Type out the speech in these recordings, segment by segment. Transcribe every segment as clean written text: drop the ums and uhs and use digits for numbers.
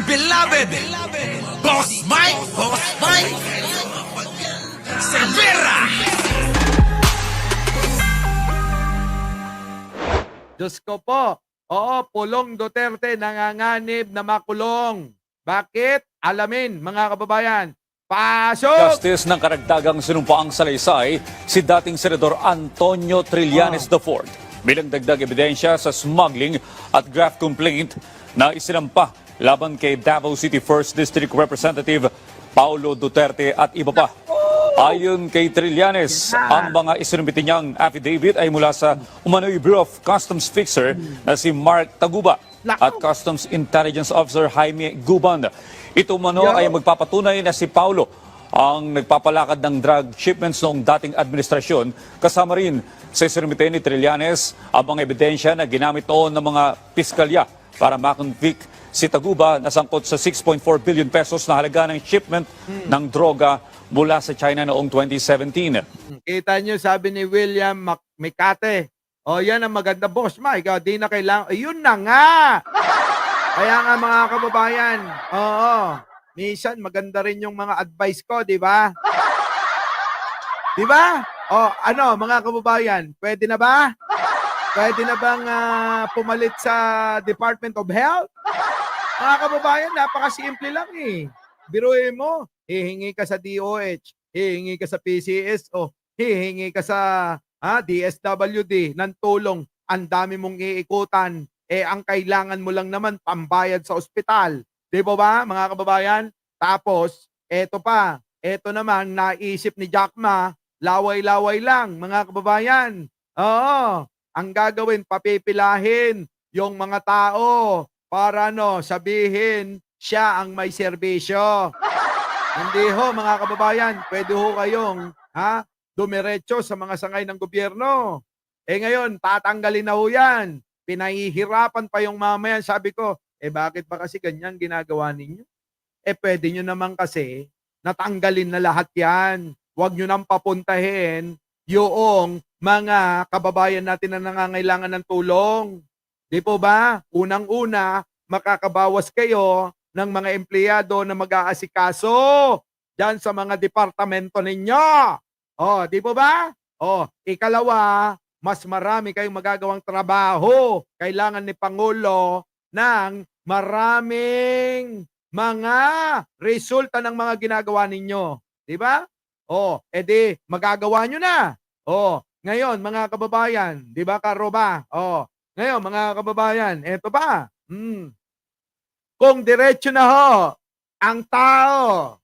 beloved Boss Mike Cervera. Diyos ko po. Oo, Pulong Duterte nanganganib na makulong. Bakit? Alamin, mga kababayan. Pasok! Justice ng karagdagang sinumpaang salaysay si dating Senador Antonio Trillanes IV bilang dagdag ebidensya sa smuggling at graft complaint na isinampa laban kay Davao City 1st District Representative Paulo Duterte at iba pa. Ayon kay Trillanes, ang mga isinumbiti niyang affidavit ay mula sa umano'y Bureau of Customs Fixer na si Mark Taguba at Customs Intelligence Officer Jaime Guban. Ito umano ay magpapatunay na si Paulo ang nagpapalakad ng drug shipments noong dating administrasyon. Kasama rin sa isinumbiti ni Trillanes ang mga ebidensya na ginamit noon ng mga piskalya para makonvict si Taguba na sangkot sa 6.4 billion pesos na halaga ng shipment ng droga mula sa China noong 2017. Kita nyo, sabi ni William Mikate, o yan ang maganda, Boss Mike. Di na kailangan. Ayun na nga! Kaya nga mga kababayan, oo, minsan maganda rin yung mga advice ko, di ba? Di ba? O ano, mga kababayan, pwede na ba? Pwede na bang pumalit sa Department of Health? Mga kababayan, napakasimple lang eh. Biruin mo, hihingi ka sa DOH, hihingi ka sa PCSO, hihingi ka sa DSWD ng tulong. Ang dami mong iikutan. Ang kailangan mo lang naman pambayad sa ospital. Di ba mga kababayan? Tapos, eto naman, naisip ni Jack Ma, laway-laway lang, mga kababayan. Oo, ang gagawin, papipilahin yung mga tao para sabihin siya ang may serbisyo. Hindi ho, mga kababayan, pwede ho kayong dumiretso sa mga sangay ng gobyerno. Ngayon, tatanggalin na ho yan. Pinahihirapan pa yung mamayan. Sabi ko, bakit ba kasi ganyan ginagawa ninyo? Pwede nyo naman kasi natanggalin na lahat yan. Huwag nyo nang papuntahin yung mga kababayan natin na nangangailangan ng tulong. Di po ba? Unang-una, makakabawas kayo ng mga empleyado na mag-aasikaso dyan sa mga departamento ninyo. Di po ba? Ikalawa, mas marami kayong magagawang trabaho. Kailangan ni Pangulo ng maraming mga resulta ng mga ginagawa ninyo. Di ba? Edi magagawa nyo na. Ngayon, mga kababayan, di ba, Karoba? Ngayon, mga kababayan, eto pa. Kung diretso na ho ang tao,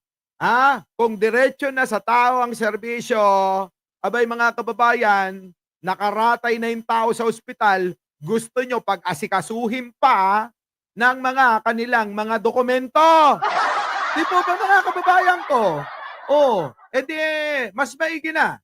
kung diretso na sa tao ang serbisyo, abay mga kababayan, nakaratay na yung tao sa ospital, gusto nyo pag-asikasuhin pa ng mga kanilang mga dokumento. Di po ba mga kababayan ko? Edi mas maigi na.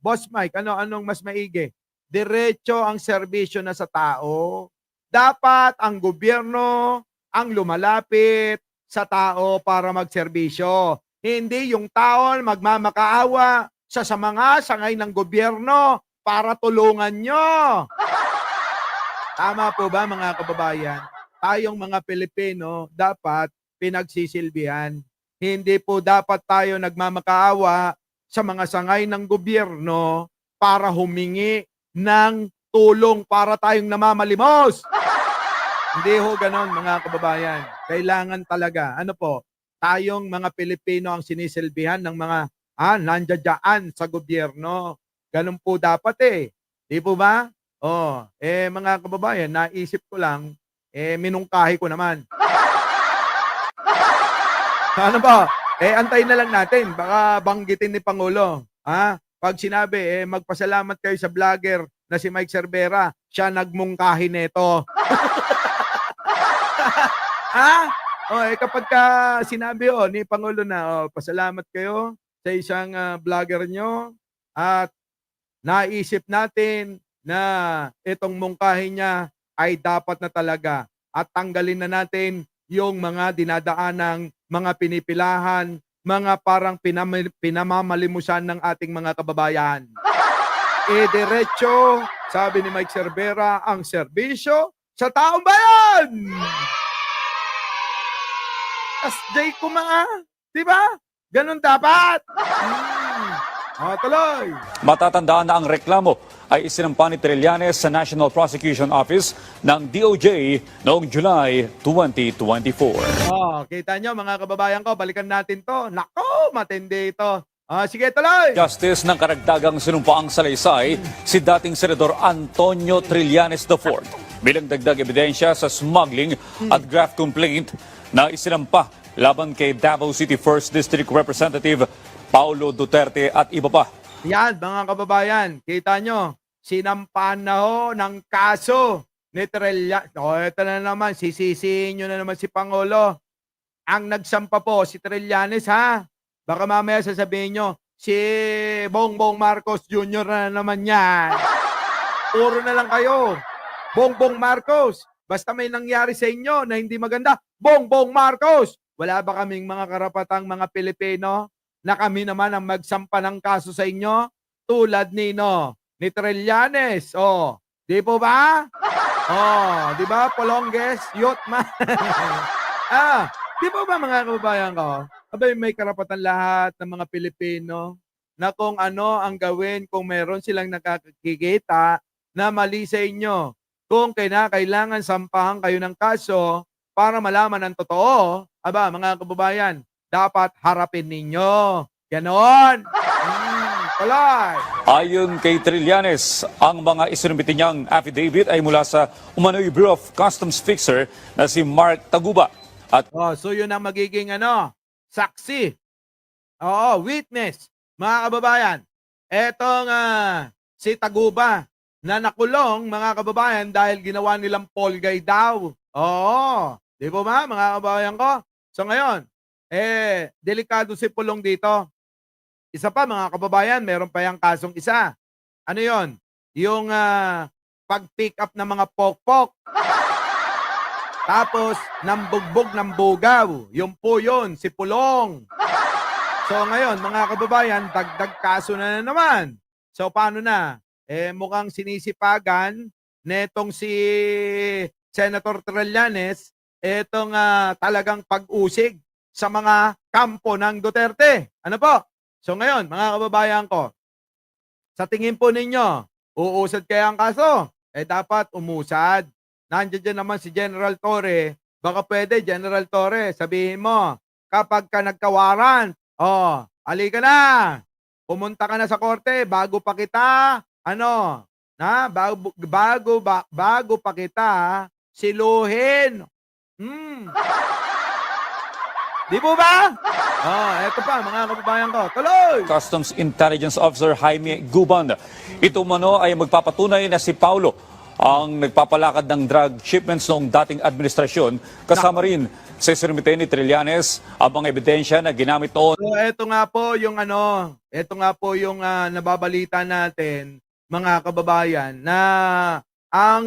Boss Mike, anong mas maigi? Diretso ang serbisyo na sa tao. Dapat ang gobyerno ang lumalapit sa tao para magserbisyo. Hindi yung tao magmamakaawa sa mga sangay ng gobyerno para tulungan nyo. Tama po ba mga kababayan? Tayong mga Pilipino dapat pinagsisilbihan. Hindi po dapat tayo nagmamakaawa sa mga sangay ng gobyerno para humingi ng tulong para tayong namamalimos. Hindi ho ganon mga kababayan. Kailangan talaga, tayong mga Pilipino ang sinisilbihan ng mga nandiyan sa gobyerno. Ganon po dapat Di po ba? Mga kababayan, naisip ko lang, minungkahi ko naman. Ano ba? Antayin na lang natin. Baka banggitin ni Pangulo. Pag sinabi, magpasalamat kayo sa vlogger na si Mike Cervera, siya nagmungkahi neto. Kapag sinabi ni Pangulo na, pasalamat kayo sa isang vlogger nyo at naisip natin na itong mungkahi niya ay dapat na talaga at tanggalin na natin yung mga dinadaanang mga pinipilahan, mga parang pinamamalimusan ng ating mga kababayan. Diretso, sabi ni Mike Cervera, ang serbisyo sa taong bayan! Lakas J ko mga, di ba? Ganun dapat. Tuloy. Matatandaan na ang reklamo ay isinampa ni Trillanes sa National Prosecution Office ng DOJ noong July 2024. Kita nyo mga kababayan ko, balikan natin to. Nako, matindi ito. Sige, tuloy. Justice ng karagdagang sinumpaang salaysay si dating Senador Antonio Trillanes IV bilang dagdag ebidensya sa smuggling at graft complaint na isinampa laban kay Davao City 1st District Representative Paulo Duterte at iba pa. Yan, mga kababayan, kita nyo, sinampahan na ho ng kaso ni Trillanes. Ito na naman, sisisihin nyo na naman si Pangulo. Ang nagsampa po, si Trillanes, ha? Baka mamaya sasabihin nyo, si Bongbong Marcos Jr. na naman yan. Puro na lang kayo. Bongbong Marcos. Basta may nangyari sa inyo na hindi maganda, Bongbong Marcos. Wala ba kaming mga karapatang mga Pilipino na kami naman ang magsampa ng kaso sa inyo? Tulad ni Trillanes. Di po ba? Di ba? Polonges, youth man. Di po ba mga kababayan ko? Abay, may karapatan lahat ng mga Pilipino na kung ano ang gawin kung meron silang nakakikita na mali sa inyo. Kung kailangan sampahan kayo ng kaso para malaman ang totoo, mga kababayan, dapat harapin ninyo. Ganon. Tuloy. Ayon kay Trillanes, ang mga isinumiti niyang affidavit ay mula sa umano'y Bureau of Customs fixer na si Mark Taguba. At So yun ang magiging saksi. Witness. Mga kababayan, etong si Taguba na nakulong, mga kababayan, dahil ginawa nilang polgay daw. Di ba mga kababayan ko? So ngayon, delikado si Pulong dito. Isa pa mga kababayan, meron pa yung kasong isa. Ano yon? Yung pag-pick up ng mga pokpok. Tapos, nambugbog ng bugaw. Yung po yun, si Pulong. So ngayon, mga kababayan, dagdag kaso na naman. So paano na? Mukhang sinisipagan netong si Senator Trillanes etong talagang pag-usig sa mga kampo ng Duterte. Ano po? So ngayon, mga kababayan ko, sa tingin po ninyo, uusad kaya ang kaso? Dapat umusad. Nandiyan dyan naman si General Torre. Baka pwede, General Torre, sabihin mo, kapag ka nagkawaran, halika na. Pumunta ka na sa korte bago pa kita, bago pa kita siluhin. Di po ba? Eto pa mga kababayan ko. Tuloy! Customs Intelligence Officer Jaime Guban. Ito umano ay magpapatunay na si Paulo ang nagpapalakad ng drug shipments noong dating administrasyon. Kasama rin sa sinumite ni Trillanes ang mga ebidensya na ginamit noon. So eto nga po yung nababalita natin mga kababayan na ang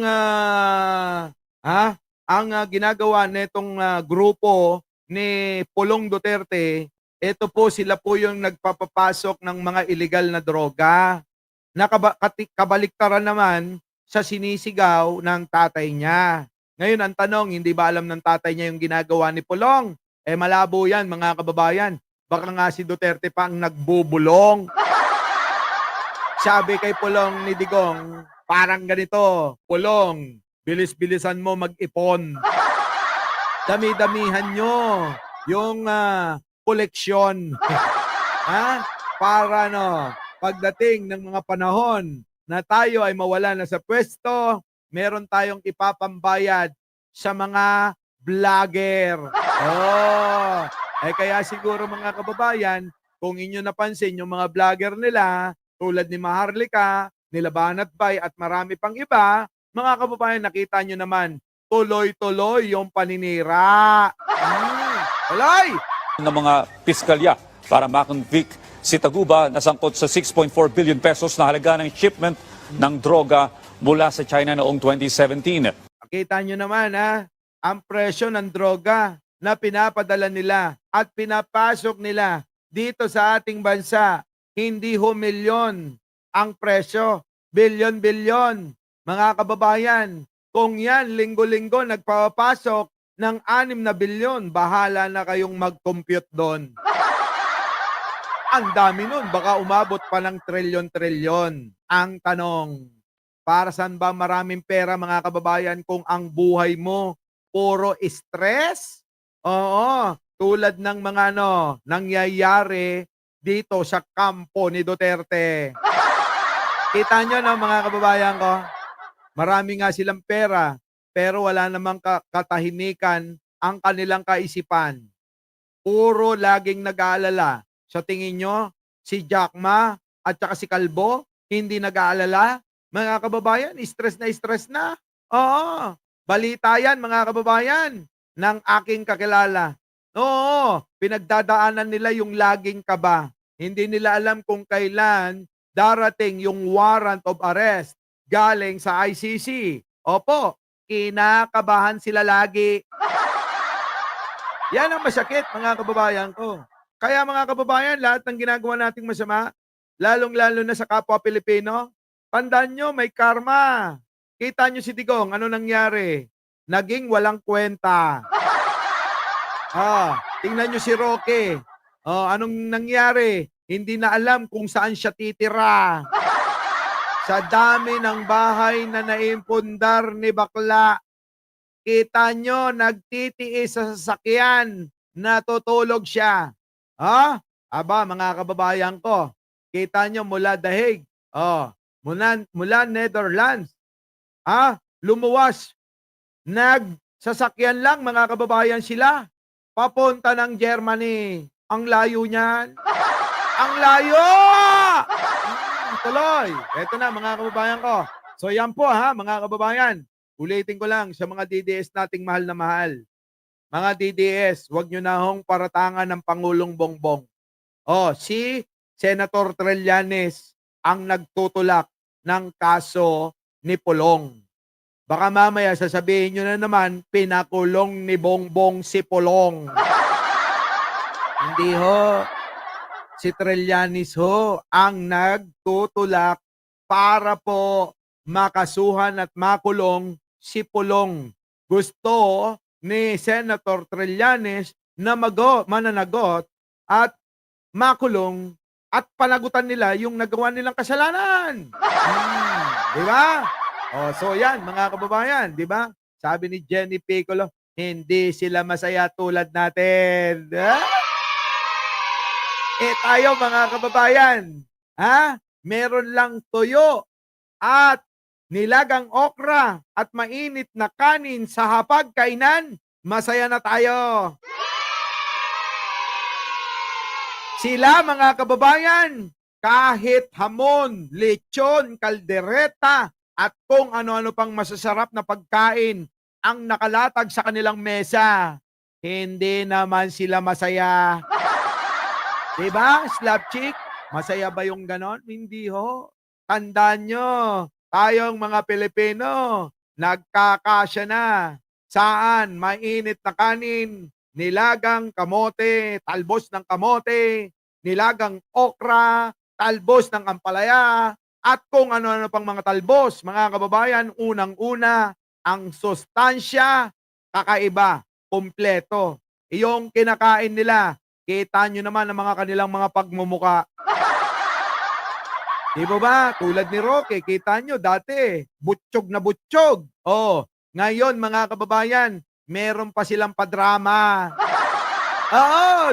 ginagawa nitong grupo ni Pulong Duterte, ito po sila po yung nagpapapasok ng mga illegal na droga. Kabaliktaran naman sa sinisigaw ng tatay niya. Ngayon ang tanong, hindi ba alam ng tatay niya yung ginagawa ni Pulong? Malabo yan mga kababayan. Baka nga si Duterte pa ang nagbubulong. Sabi kay Pulong ni Digong, parang ganito, Pulong, bilis-bilisan mo mag-ipon. Dami-damihan nyo yung koleksyon. Para pagdating ng mga panahon na tayo ay mawala na sa pwesto, meron tayong ipapambayad sa mga vlogger. Kaya siguro mga kababayan, kung inyo napansin yung mga vlogger nila, tulad ni Maharlika, nila Banat Bay at marami pang iba, mga kababayan, nakita nyo naman, tuloy-tuloy yung paninira. Tuloy! Ng mga piskalya para makonvict si Taguba na sangkot sa 6.4 billion pesos na halaga ng shipment ng droga mula sa China noong 2017. Nakita nyo naman ang presyo ng droga na pinapadala nila at pinapasok nila dito sa ating bansa. Hindi milyon ang presyo. Bilyon-bilyon. Mga kababayan, kung yan linggo-linggo nagpapasok ng 6 na bilyon. Bahala na kayong mag-compute doon. Ang dami nun. Baka umabot pa ng trilyon-trilyon. Ang tanong, para saan ba maraming pera mga kababayan kung ang buhay mo puro stress? Oo, tulad ng mga nangyayari dito sa kampo ni Duterte. Kita nyo mga kababayan ko? Marami nga silang pera, pero wala namang katahimikan ang kanilang kaisipan. Puro laging nag-aalala. Sa tingin nyo, si Jack Ma at saka si Kalbo, hindi nag-aalala? Mga kababayan, stress na stress na. Oo, balita yan mga kababayan ng aking kakilala. Oo, pinagdadaanan nila yung laging kaba. Hindi nila alam kung kailan darating yung warrant of arrest galing sa ICC. Opo, kinakabahan sila lagi. Yan ang masakit mga kababayan ko. Kaya mga kababayan, lahat ng ginagawa nating masama, lalong-lalo na sa kapwa Pilipino, tandaan nyo, may karma. Kita nyo si Digong, ano nangyari? Naging walang kwenta. Tingnan nyo si Roque. Anong nangyari? Hindi na alam kung saan siya titira. Sa dami ng bahay na naimpundar ni bakla, kita nyo, nagtitiis sa sasakyan, natutulog siya. Aba, mga kababayan ko, kita nyo mula Dahig, mula Netherlands, lumuwas, nagsasakyan lang mga kababayan sila, papunta ng Germany. Ang layo niyan. Ang layo! Tuloy. Eto na mga kababayan ko. So yan po mga kababayan. Ulitin ko lang sa mga DDS nating mahal na mahal. Mga DDS, wag nyo na hong paratangan ng Pangulong Bongbong. Si Senator Trillanes ang nagtutulak ng kaso ni Pulong. Baka mamaya sasabihin nyo na naman, pinakulong ni Bongbong si Pulong. Hindi ho. Si Trillanes ho ang nagtutulak para po makasuhan at makulong si Pulong. Gusto ni Senator Trillanes na mananagot at makulong at panagutan nila yung nagawa nilang kasalanan. Di ba? So yan mga kababayan, di ba? Sabi ni Jenny Piccolo, hindi sila masaya tulad natin. Tayo mga kababayan, meron lang tuyo at nilagang okra at mainit na kanin sa hapagkainan, masaya na tayo. Sila mga kababayan, kahit hamon, lechon, kaldereta, at kung ano-ano pang masasarap na pagkain ang nakalatag sa kanilang mesa, hindi naman sila masaya. Diba, slap chick? Masaya ba yung ganon? Hindi ho. Tandaan nyo, tayong mga Pilipino, nagkakasya na. Saan? Mainit na kanin, nilagang kamote, talbos ng kamote, nilagang okra, talbos ng ampalaya, at kung ano-ano pang mga talbos. Mga kababayan, unang-una, ang sustansya, kakaiba, kompleto. Yung kinakain nila, kita nyo naman ang mga kanilang mga pagmumuka. Di ba? Tulad ni Roque, kita nyo dati, butsyog na butsyog. Ngayon mga kababayan, meron pa silang padrama.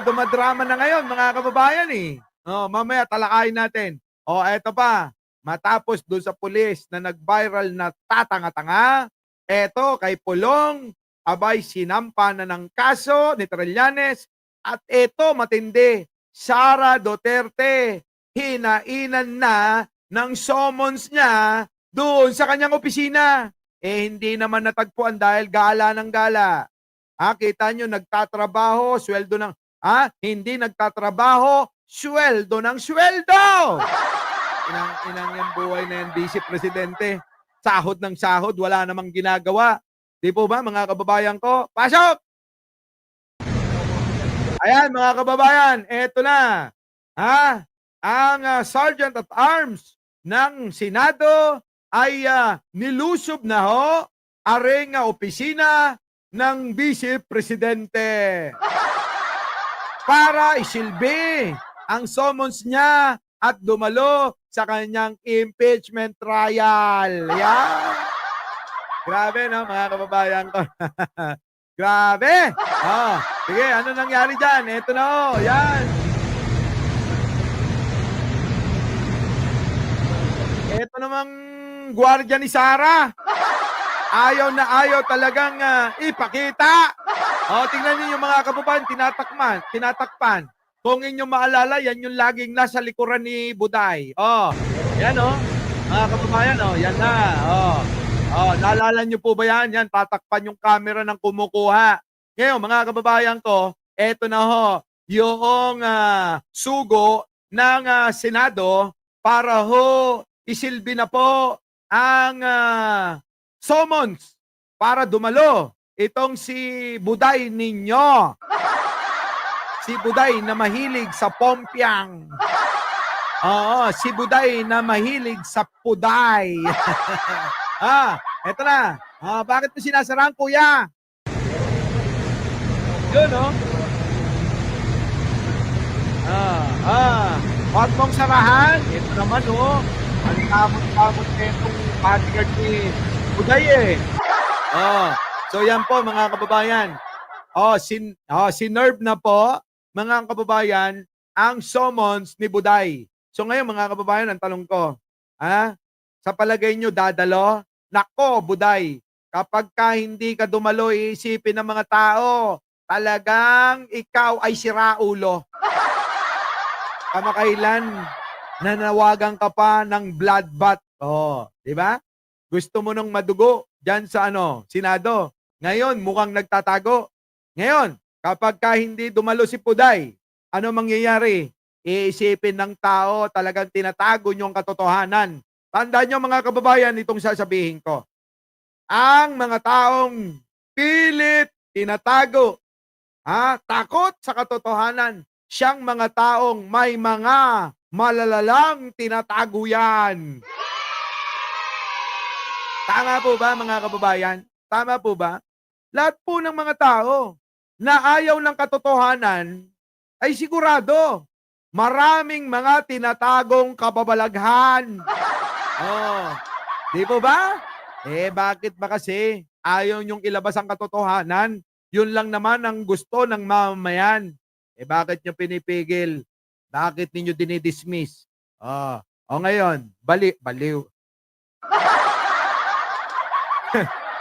Dumadrama na ngayon mga kababayan eh. Mamaya talakayin natin. Eto pa, matapos doon sa pulis na nag-viral na tatanga-tanga, eto kay Pulong, abay sinampa na ng kaso ni Trillanes. At ito matindi, Sara Duterte, hinainan na ng summons niya doon sa kanyang opisina. Hindi naman natagpuan dahil gala ng gala. Kita nyo, nagtatrabaho, sweldo ng, hindi nagtatrabaho, sweldo ng sweldo. Inang yung buhay na yan, Vice Presidente. Sahod ng sahod, wala namang ginagawa. Di po ba mga kababayan ko? Pasok! Ayan mga kababayan, eto na. Ang Sergeant at Arms ng Senado ay nilusob na ho aring opisina ng Vice Presidente para isilbi ang summons niya at dumalo sa kanyang impeachment trial. Yan. Grabe, no, mga kababayan ko. Grabe! Sige, ano nangyari dyan? Ito na, yan. Ito namang gwardiya ni Sara. Ayaw na ayaw talagang ipakita. Tingnan niyo mga kababayan, tinatakpan. Kung inyong maalala, yan yung laging nasa likuran ni Buday. Yan mga kababayan, yan na. Naalala niyo po ba yan? Yan, tatakpan yung camera ng kumukuha. Ngayon, mga kababayan ko, eto na yung sugo ng Senado para isilbi na po ang summons para dumalo itong si Buday ninyo. Si Buday na mahilig sa pompiang. Si Buday na mahilig sa puday. Eto na. Bakit mo sinasarang, kuya? Yun, Huwag mong sarahan. Ito naman, ang tamot-tamot na itong bodyguard ni Buday, So, yan po, mga kababayan. Sinerve na po, mga kababayan, ang summons ni Buday. So, ngayon, mga kababayan, ang tanong ko, sa palagay nyo, dadalo? Nako, Buday, kapag hindi ka dumalo, iisipin ng mga tao, talagang ikaw ay siraulo. Kamakailan, nanawagan ka pa ng bloodbath. Di ba? Gusto mo nung madugo dyan sa Senado. Ngayon, mukhang nagtatago. Ngayon, kapag hindi dumalo si Buday, ano mangyayari? Iisipin ng tao, talagang tinatago nyo ang katotohanan. Tandaan nyo mga kababayan, itong sasabihin ko. Ang mga taong pilit, tinatago, takot sa katotohanan, siyang mga taong may mga malalalang tinatago yan. Tama po ba mga kababayan? Tama po ba? Lahat po ng mga tao na ayaw ng katotohanan ay sigurado maraming mga tinatagong kababalaghan. Di po ba? Bakit ba kasi ayaw niyong ilabas ang katotohanan? Yun lang naman ang gusto ng mamamayan. Bakit niyo pinipigil? Bakit ninyo dinidismiss? Ngayon, baliw.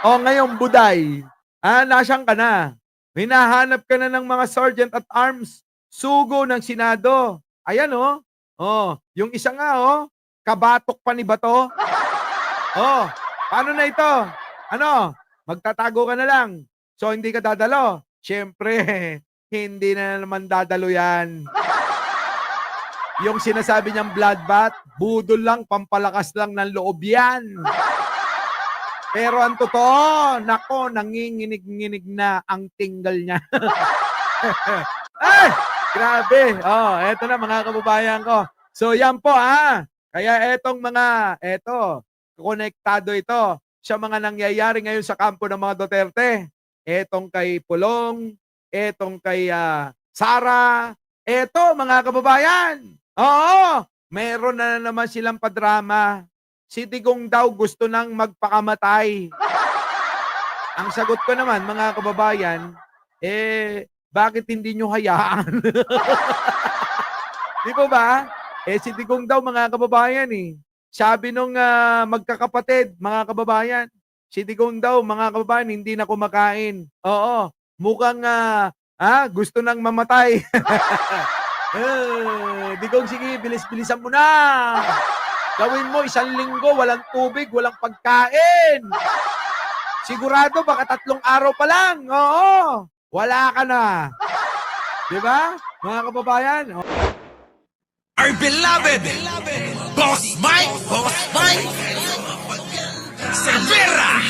Ngayon, Buday, nasaan ka na? Hinahanap ka na ng mga sergeant at arms, sugo ng Senado. Ayan, yung isa nga, kabatok pa ni Bato. Paano na ito? Magtatago ka na lang. So, hindi ka dadalo. Siyempre, hindi na naman dadalo yan. Yung sinasabi niyang bloodbath, budol lang, pampalakas lang ng loob yan. Pero ang totoo, nako, nanginginig-nginig na ang tinggal niya. Ay, grabe. Eto na mga kababayan ko. So, yan po, Kaya etong konektado ito sa mga nangyayari ngayon sa kampo ng mga Duterte. Etong kay Pulong, etong kay Sara, eto mga kababayan. Meron na naman silang padrama. Si Digong daw gusto nang magpakamatay. Ang sagot ko naman mga kababayan, bakit hindi nyo hayaan? Di ba ba? Si Digong daw mga kababayan Sabi nung magkakapatid, mga kababayan, si Digong daw, mga kababayan, hindi na kumakain. Mukhang gusto nang mamatay. Digong, sige, bilis-bilisan mo na. Gawin mo 1 linggo, walang tubig, walang pagkain. Sigurado, baka 3 araw pa lang. Wala ka na. Di ba, mga kababayan? Our beloved Boss Mike Cervera.